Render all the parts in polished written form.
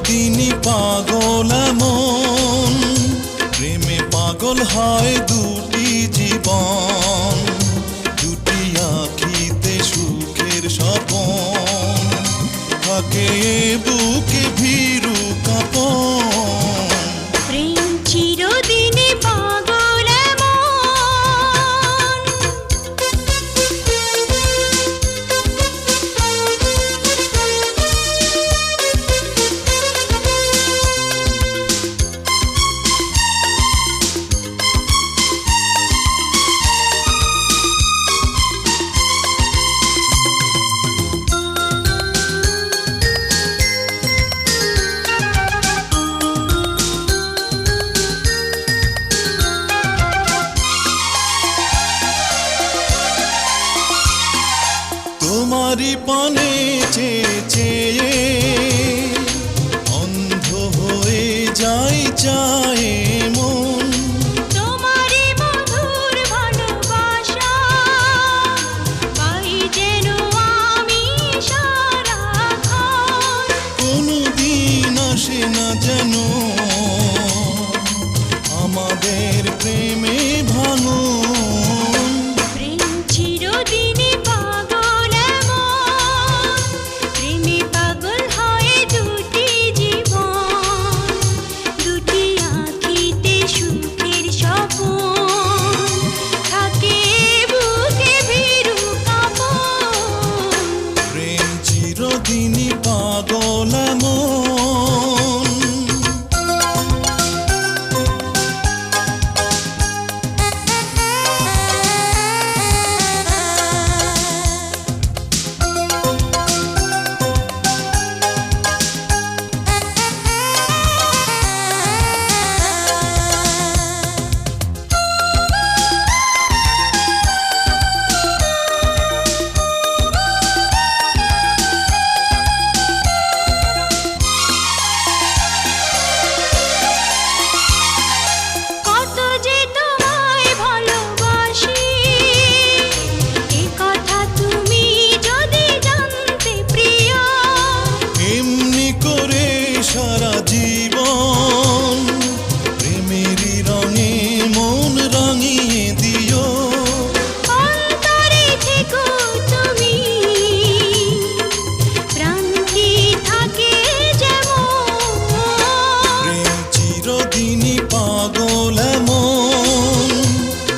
চিরদিনই পাগল মন, প্রেমে পাগল হয় দুটি জীবন, দুটি আঁখিতে সুখের স্বপন, থাকে বুকে ভীরু কাঁপন। প্রেম চিরদিনই পাগল মন। তোমারি পানে চেয়ে চেয়ে অন্ধ হয়ে যাই চায়ে মন, তোমারি মধুর ভালোবাসা পাই যেন আমি সারাক্ষণ। কোনদিন আসে না যেন আমাদের প্রেমে ভাঙন। প্রেম চিরদিনই পাগল মন, প্রেমে পাগল হয় দুটি জীবন, দুটি আঁখিতে সুখের স্বপন, থাকে বুকে ভীরু কাঁপন। প্রেম চিরদিনই পাগল মন। কত যে তোমায় ভালোবাসি, এ কথা তুমি যদি জানতে প্রিয়, এমনি করে সারা জীবন প্রেমেরই রঙে মন রাঙিয়ে দিও। অন্তরে থেকো তুমি, প্রাণ কি থাকে যেমন। প্রেম চিরদিনই পাগল মন,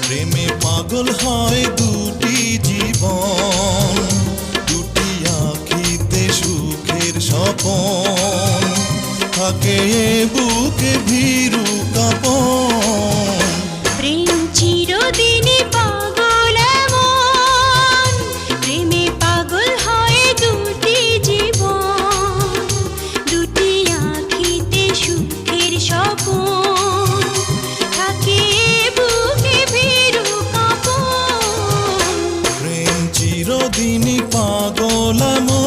প্রেমে পাগল হয় দুটি জীবন, দুটি আঁখিতে সুখের স্বপন, থাকে বুকে ভীরু কাঁপন। প্রেম চিরদিনই পাগল মন, প্রেমে পাগল হয় দুটি জীবন, দুটি আঁখিতে সুখের স্বপন, থাকে বুকে ভীরু কাঁপন। প্রেম চিরদিনই পাগল মন।